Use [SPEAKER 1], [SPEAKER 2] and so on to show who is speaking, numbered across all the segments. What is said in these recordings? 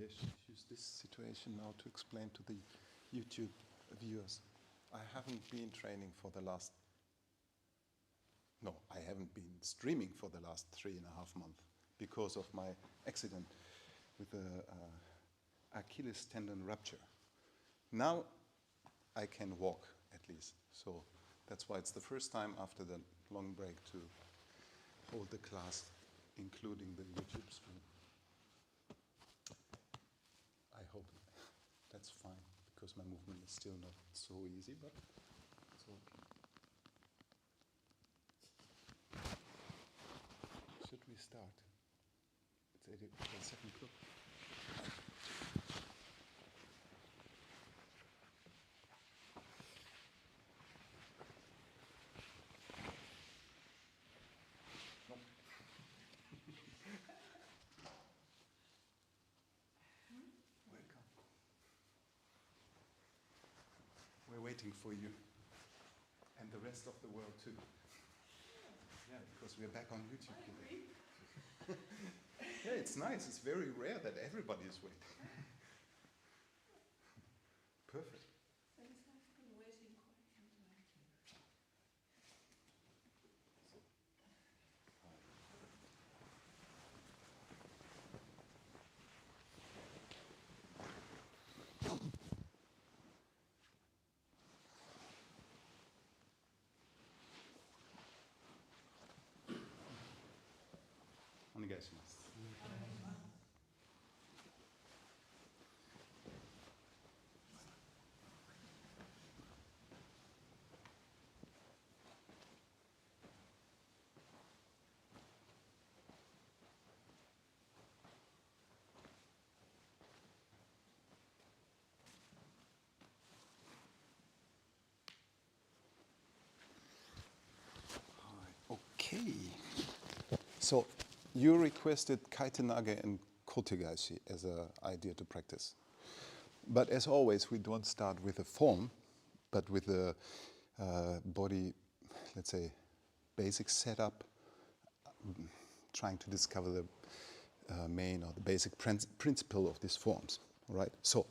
[SPEAKER 1] Maybe I should use this situation now to explain to the YouTube viewers. I haven't been training for the last, no, I haven't been streaming for the last 3.5 months because of my accident with the Achilles tendon rupture. Now I can walk at least, so that's why it's the first time after the long break to hold the class, including the YouTube stream. I hope that's fine, because my movement is still not so easy, but it's okay. Should we start? It's 7 o'clock. We're waiting for you, and the rest of the world too. Yeah, because we're back on YouTube today. Yeah, it's nice. It's very rare that everybody is waiting. Perfect. Okay. So you requested Kaitenage and Kotegaeshi as an idea to practice. But as always, we don't start with a form, but with a body, let's say, basic setup, trying to discover the main or the basic principle of these forms. All right? So,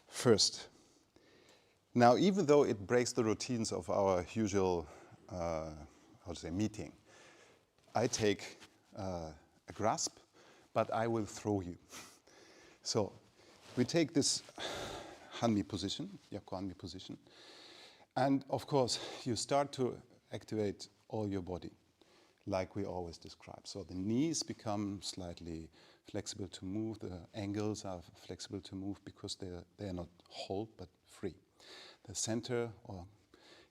[SPEAKER 1] first, now even though it breaks the routines of our usual meeting, I take a grasp, but I will throw you. So we take this Hanmi position, Yaku Hanmi position, and of course you start to activate all your body, like we always describe. So the knees become slightly flexible to move, the ankles are flexible to move because they are not hold but free. The center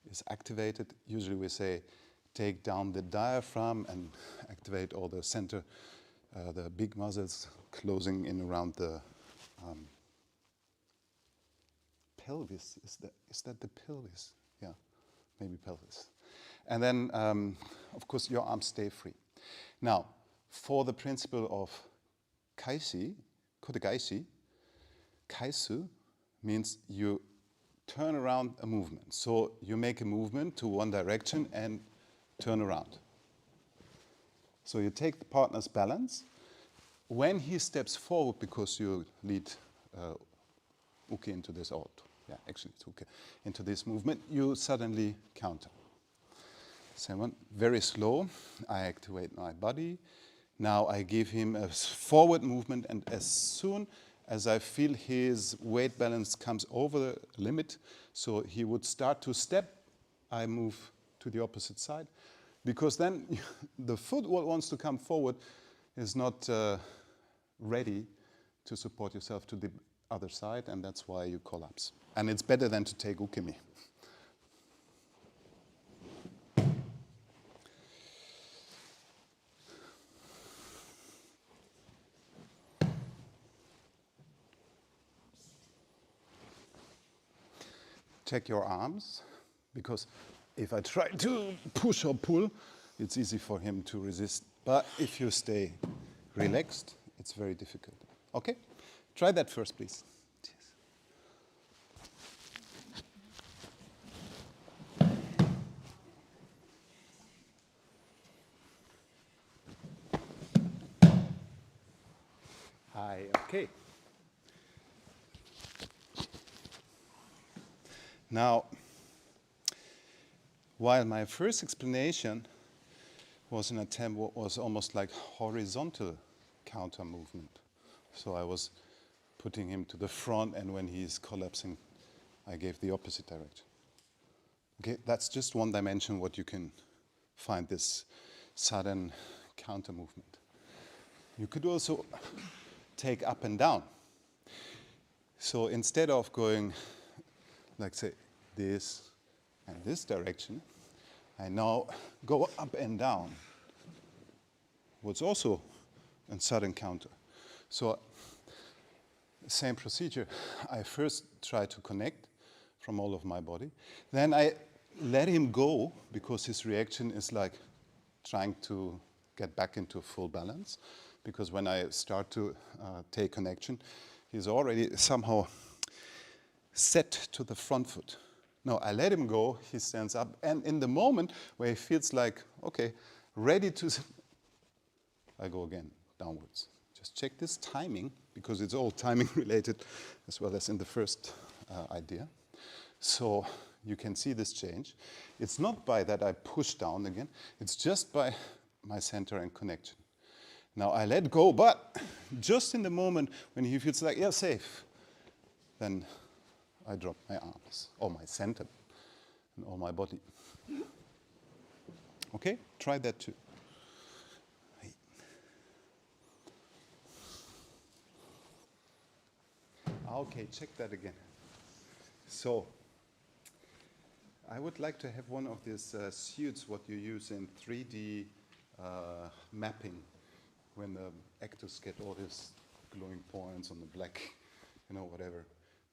[SPEAKER 1] is activated. Usually we say take down the diaphragm and activate all the center, the big muscles closing in around the pelvis. Is that the pelvis? Yeah, maybe pelvis. And then, of course, your arms stay free. Now, for the principle of kaisi, kotegaeshi, kaisu means you turn around a movement. So you make a movement to one direction and turn around. So you take the partner's balance. When he steps forward, because you lead uke into this, actually it's uke, into this movement, you suddenly counter. Second, very slow, I activate my body. Now I give him a forward movement, and as soon as I feel his weight balance comes over the limit, so he would start to step, I move to the opposite side, because then the foot what wants to come forward is not ready to support yourself to the other side, and that's why you collapse. And it's better than to take ukemi. Check your arms, because if I try to push or pull, it's easy for him to resist. But if you stay relaxed, it's very difficult. Okay? Try that first, please. Cheers. Kishintai. Okay. Now, while my first explanation was an attempt what was almost like horizontal counter movement. So I was putting him to the front, and when he's collapsing, I gave the opposite direction. Okay, that's just one dimension what you can find this sudden counter movement. You could also take up and down. So instead of going, like say, this and this direction, I now go up and down. What's also a sudden counter. So same procedure. I first try to connect from all of my body. Then I let him go because his reaction is like trying to get back into full balance. Because when I start to take connection, he's already somehow set to the front foot. No, I let him go, he stands up, and in the moment where he feels like, okay, ready to, I go again downwards. Just check this timing, because it's all timing related, as well as in the first idea. So you can see this change. It's not by that I push down again, it's just by my center and connection. Now I let go, but just in the moment when he feels like, yeah, safe, then I drop my arms, or my center, and all my body. Okay, try that too. Okay, check that again. So, I would like to have one of these suits what you use in 3D mapping, when the actors get all these glowing points on the black, whatever,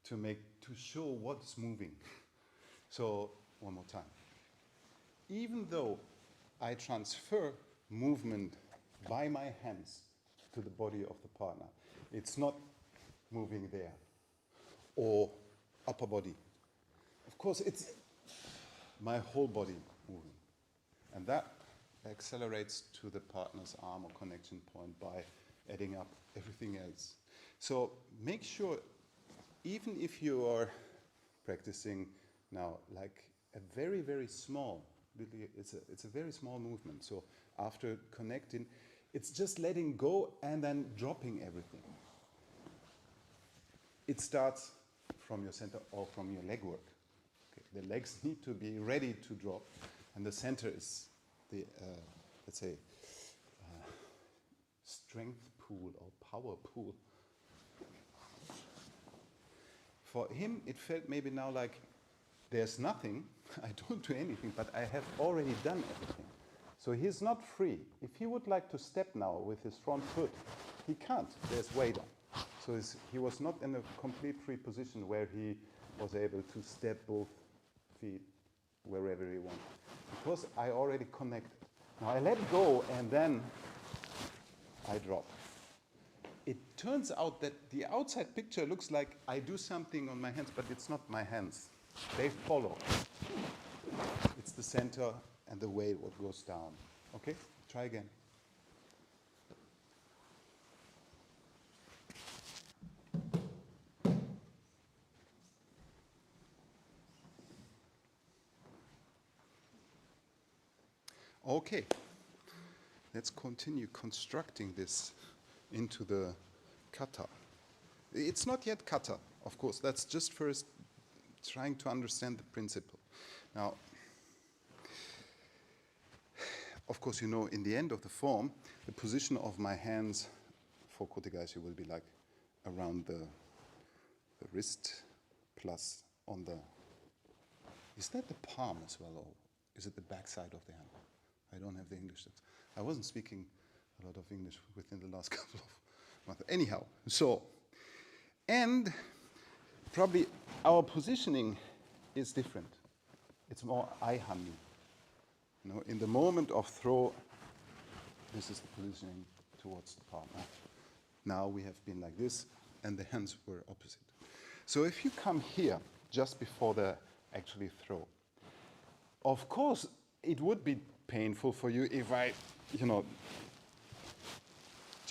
[SPEAKER 1] to show what's moving. So, one more time. Even though I transfer movement by my hands to the body of the partner, it's not moving there, or upper body. Of course, it's my whole body moving. And that accelerates to the partner's arm or connection point by adding up everything else. So make sure, even if you are practicing now like a very, very small, it's a very small movement. So after connecting, it's just letting go and then dropping everything. It starts from your center or from your leg work. Okay. The legs need to be ready to drop, and the center is the, let's say, strength pool or power pool. For him, it felt maybe now like there's nothing, I don't do anything, but I have already done everything. So he's not free. If he would like to step now with his front foot, he can't, there's weight on. So he was not in a complete free position where he was able to step both feet wherever he wanted. Because I already connected. Now I let go and then I drop. It turns out that the outside picture looks like I do something on my hands, but it's not my hands. They follow. It's the center and the weight what goes down. Okay, try again. Okay, let's continue constructing this into the kata. It's not yet kata, of course. That's just first trying to understand the principle. Now, of course, in the end of the form, the position of my hands for kotegaeshi will be like around the wrist plus on the... Is that the palm as well, or is it the back side of the hand? I don't have the English. I wasn't speaking a lot of English within the last couple of months. Anyhow, so, and probably our positioning is different. It's more eye-handi. In the moment of throw, this is the positioning towards the partner. Now we have been like this, and the hands were opposite. So if you come here just before the actually throw, of course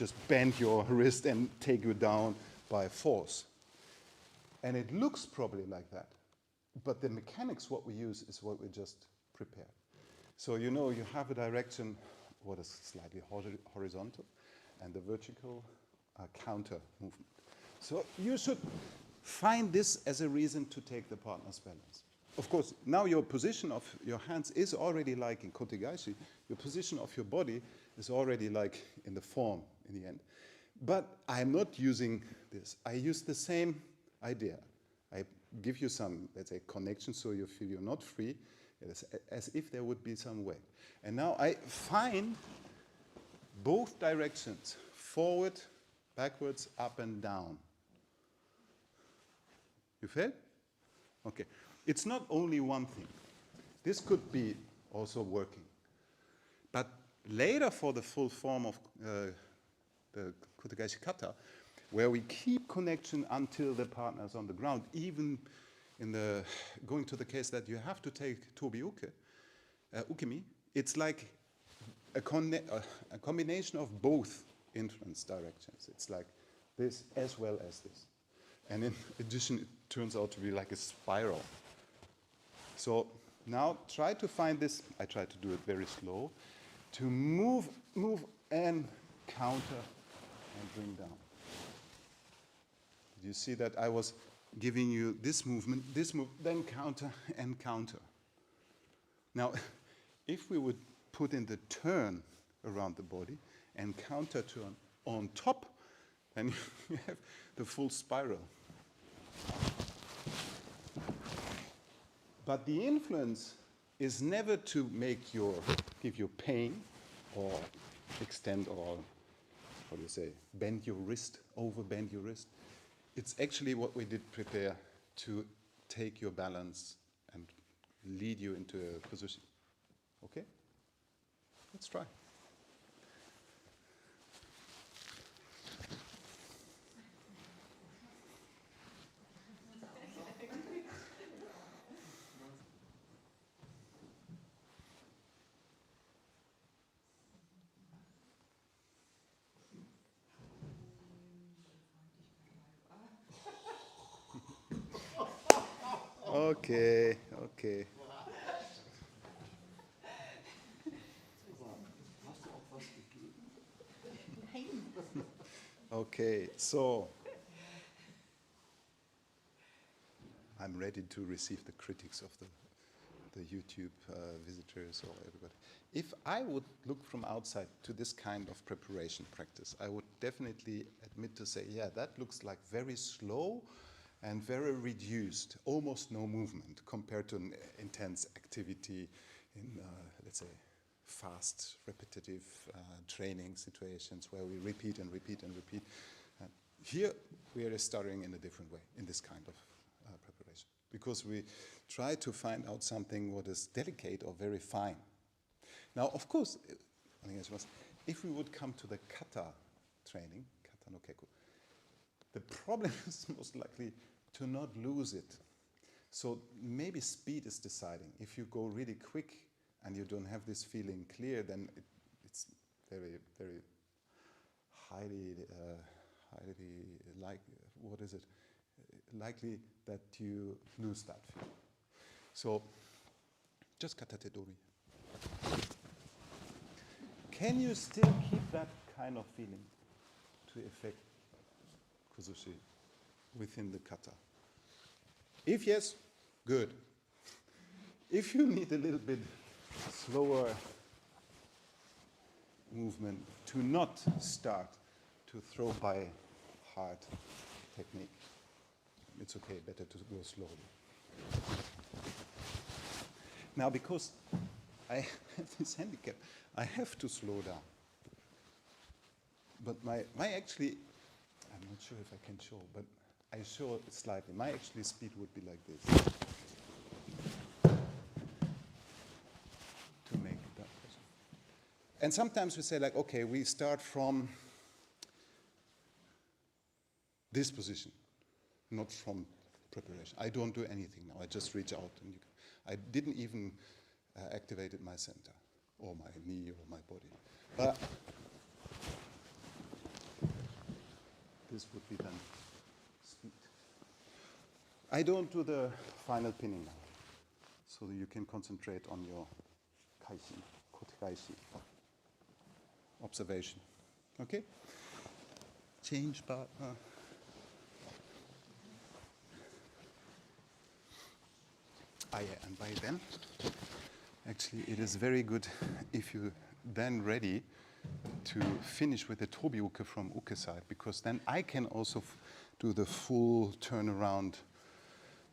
[SPEAKER 1] just bend your wrist and take you down by force. And it looks probably like that, but the mechanics what we use is what we just prepared. So you know you have a direction what is slightly horizontal and the vertical counter movement. So you should find this as a reason to take the partner's balance. Of course, now your position of your hands is already like in kotegaeshi, your position of your body is already like in the form in the end. But I'm not using this. I use the same idea. I give you some, let's say, connection so you feel you're not free, as if there would be some way. And now I find both directions, forward, backwards, up and down. You feel? Okay. It's not only one thing. This could be also working. But later for the full form of the kotegaeshi kata, where we keep connection until the partner is on the ground, even in the going to the case that you have to take tobi uke, ukemi, it's like a combination of both influence directions. It's like this as well as this. And in addition, it turns out to be like a spiral. So now try to find this, I try to do it very slow, to move and counter and bring down. You see that I was giving you this movement, then counter and counter. Now, if we would put in the turn around the body and counter turn on top, then you have the full spiral. But the influence is never to give you pain or extend or, what do you say, bend your wrist, over bend your wrist. It's actually what we did prepare to take your balance and lead you into a position. Okay? Let's try. Okay, okay. Okay, so I'm ready to receive the critics of the YouTube visitors or everybody. If I would look from outside to this kind of preparation practice, I would definitely admit to say, yeah, that looks like very slow and very reduced, almost no movement compared to an intense activity in, let's say, fast, repetitive training situations where we repeat and repeat and repeat. Here we are starting in a different way, in this kind of preparation, because we try to find out something what is delicate or very fine. Now, of course, if we would come to the kata training, kata no keku, the problem is most likely to not lose it. So maybe speed is deciding. If you go really quick and you don't have this feeling clear, then it's very, very highly likely that you lose that feeling. So just katate dori. Can you still keep that kind of feeling to effect kuzushi within the kata? If yes, good. If you need a little bit slower movement to not start to throw by hard technique, it's okay, better to go slowly. Now, because I have this handicap, I have to slow down. But my actually, I'm not sure if I can show, but I show it slightly. My actually speed would be like this. To make that position. And sometimes we say like, okay, we start from this position, not from preparation. I don't do anything now. I just reach out. And I didn't even activate my center, or my knee, or my body. But I don't do the final pinning now, so that you can concentrate on your kaishi, kotekaishi, observation. Okay? Change partner. And by then, actually, it is very good if you then ready to finish with the tobi uke from uke side, because then I can also do the full turnaround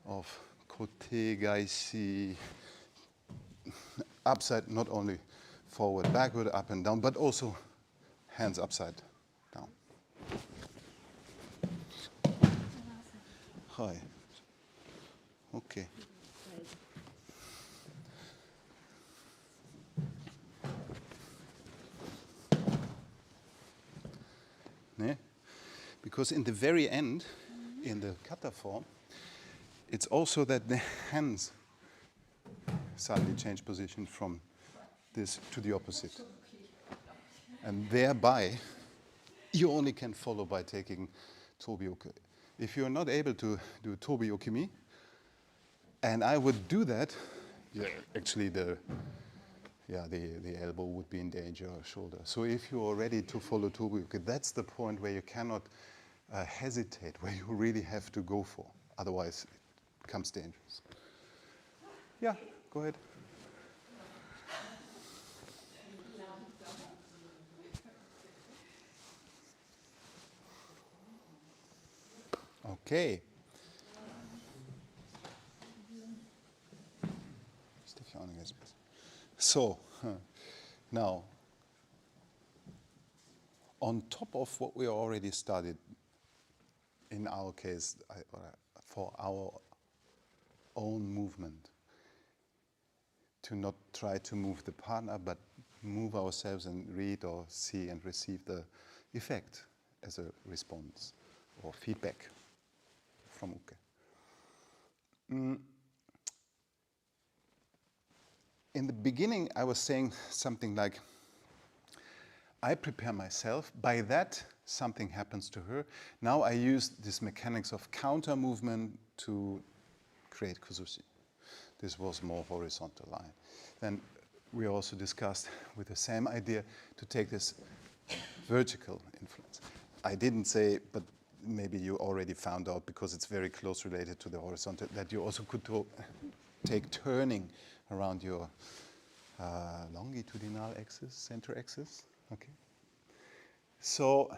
[SPEAKER 1] of kote gaishi, upside, not only forward, backward, up and down, but also hands upside down. Hi. Okay. Ne? Because in the very end, in the kata form, it's also that the hands suddenly change position from this to the opposite. And thereby, you only can follow by taking tobi uke. If you're not able to do tobi ukemi, and I would do that, actually the elbow would be in danger, or shoulder. So if you are ready to follow tobi uke, that's the point where you cannot hesitate, where you really have to go for. Otherwise, it becomes dangerous. Yeah, go ahead. Okay. So, now, on top of what we already studied, in our case, for our own movement, to not try to move the partner, but move ourselves and read or see and receive the effect as a response or feedback from uke. In the beginning, I was saying something like, I prepare myself, by that something happens to her. Now I use this mechanics of counter movement to create kuzushi. This was more horizontal line. Then we also discussed with the same idea to take this vertical influence. I didn't say, but maybe you already found out, because it's very close related to the horizontal, that you also could take turning around your longitudinal axis, center axis. Okay. So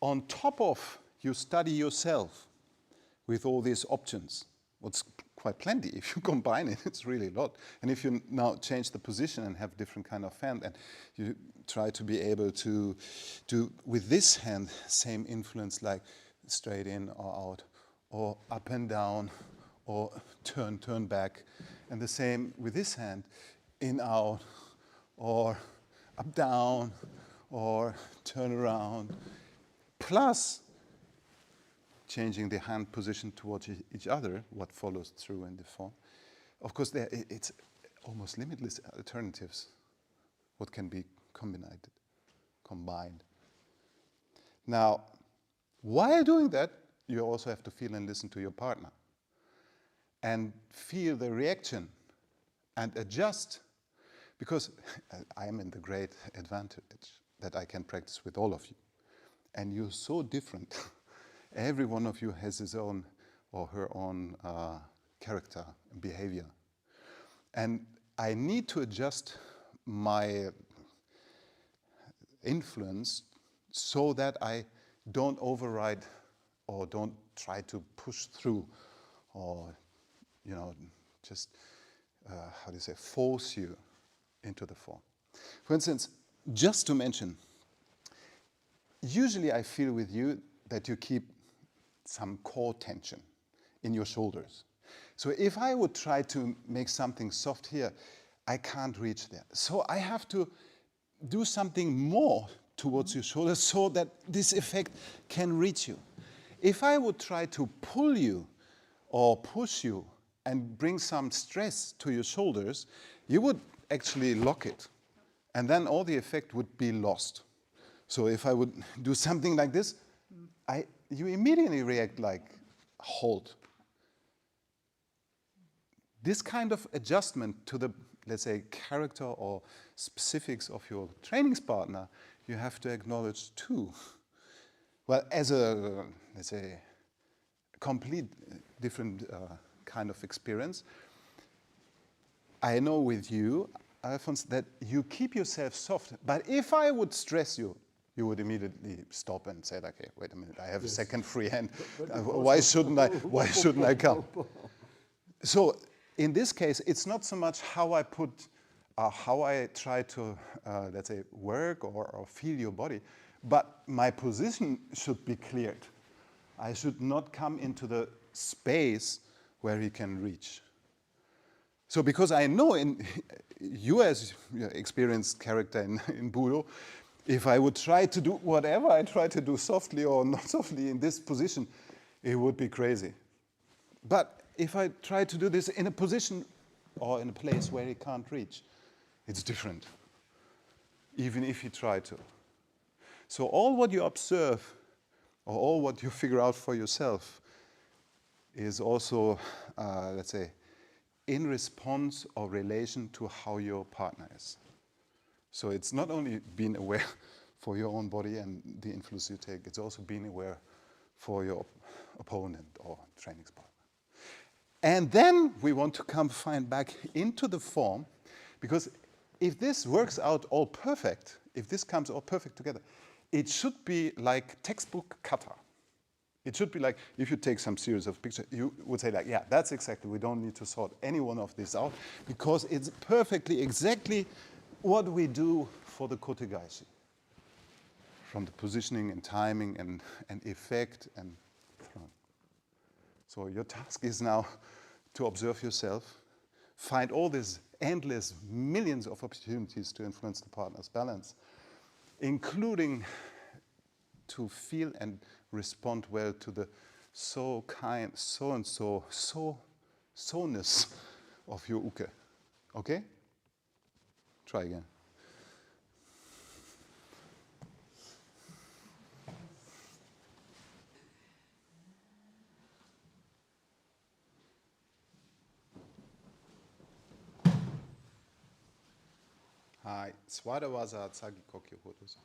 [SPEAKER 1] on top of you study yourself with all these options, what's quite plenty. If you combine it, it's really a lot. And if you now change the position and have different kind of hand, and you try to be able to do with this hand same influence, like straight in or out, or up and down, or turn back. And the same with this hand, in, out, or up, down, or turn around. Plus, changing the hand position towards each other, what follows through in the form. Of course, it's almost limitless alternatives, what can be combined. Now, while doing that, you also have to feel and listen to your partner and feel the reaction and adjust, because I am in the great advantage that I can practice with all of you. And you're so different. Every one of you has his own or her own character and behavior. And I need to adjust my influence so that I don't override or don't try to push through or, just, force you into the form. For instance, just to mention, usually I feel with you that you keep some core tension in your shoulders. So if I would try to make something soft here, I can't reach there. So I have to do something more towards your shoulders so that this effect can reach you. If I would try to pull you or push you and bring some stress to your shoulders, you would actually lock it. And then all the effect would be lost. So if I would do something like this, you immediately react like, hold. This kind of adjustment to the, let's say, character or specifics of your training partner, you have to acknowledge too. Well, as a, let's say, complete different kind of experience, I know with you, Alphonse, that you keep yourself soft. But if I would stress you, you would immediately stop and say, okay, wait a minute, I have a second free hand. Why shouldn't I come? So in this case, it's not so much how I put, how I try to, let's say, work or feel your body, but my position should be cleared. I should not come into the space where he can reach. So because I know in you as experienced character in Budo, if I would try to do whatever I try to do softly or not softly in this position, it would be crazy. But if I try to do this in a position or in a place where he can't reach, it's different, even if you try to. So all what you observe or all what you figure out for yourself is also, let's say, in response or relation to how your partner is. So it's not only being aware for your own body and the influence you take, it's also being aware for your opponent or training partner. And then we want to find back into the form, because if this works out all perfect, if this comes all perfect together, it should be like textbook kata. It should be like, if you take some series of pictures, you would say like, yeah, that's exactly, we don't need to sort any one of this out, because it's perfectly exactly what we do for the kotegaishi. From the positioning and timing and effect and throwing. So your task is now to observe yourself, find all these endless millions of opportunities to influence the partner's balance, including to feel and respond well to the so kind, so and so-ness of your uke. Okay? Try again. Hai, swada waza tsagi kokyo hodosu.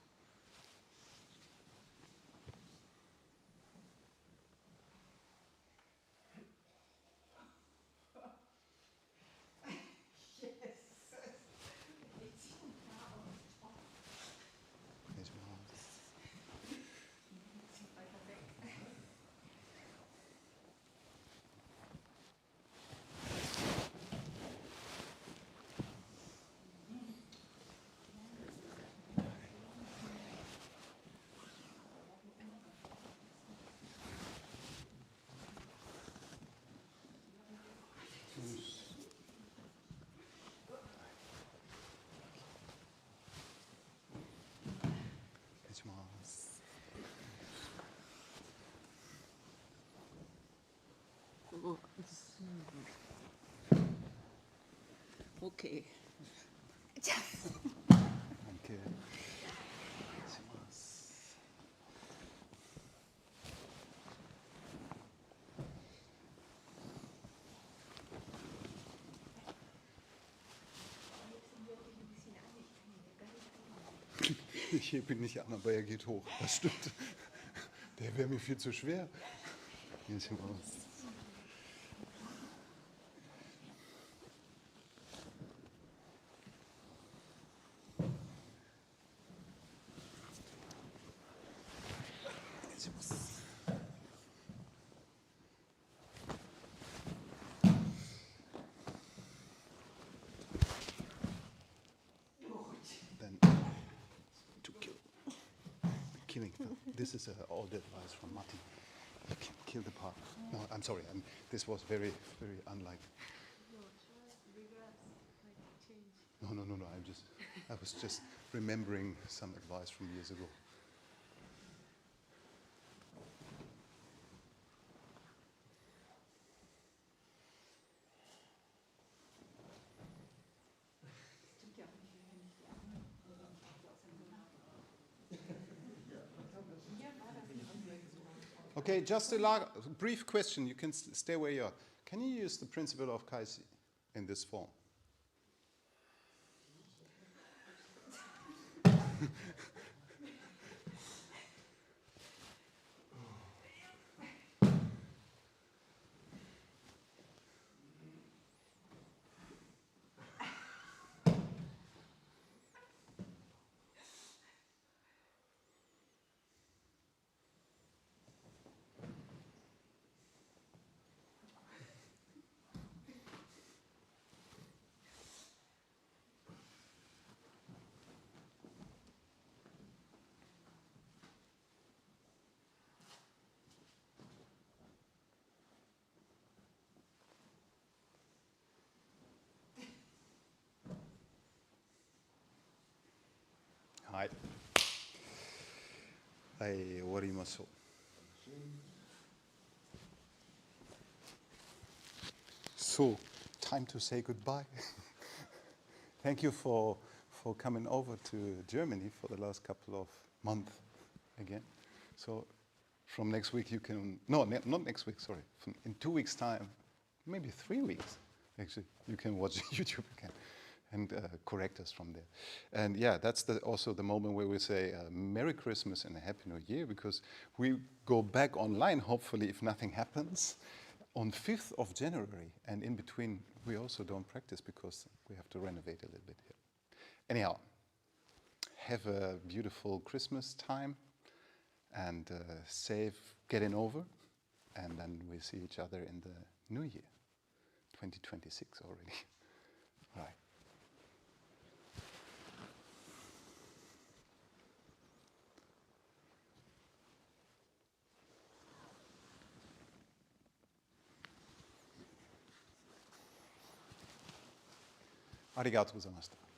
[SPEAKER 2] Okay.
[SPEAKER 1] Danke. Ich hebe ihn nicht an, aber er geht hoch. Das stimmt. Der wäre mir viel zu schwer. Hier ist raus. Killing. This is old advice from Matti. You can kill the partner. No, I'm sorry. This was very, very unlike. No. I was just remembering some advice from years ago. Okay. Okay, just a brief question. You can stay where you are. Can you use the principle of kaisi in this form? Hi. Warimasu. So, time to say goodbye. Thank you for coming over to Germany for the last couple of months again. So, from next week you can, no, not next week, sorry. In 2 weeks' time, maybe 3 weeks, actually, you can watch YouTube again and correct us from there. And yeah, that's also the moment where we say Merry Christmas and a Happy New Year, because we go back online, hopefully, if nothing happens, on 5th of January. And in between, we also don't practice because we have to renovate a little bit here. Anyhow, have a beautiful Christmas time and safe getting over. And then we see each other in the new year, 2026 already. Right. Arigatou gozaimashita.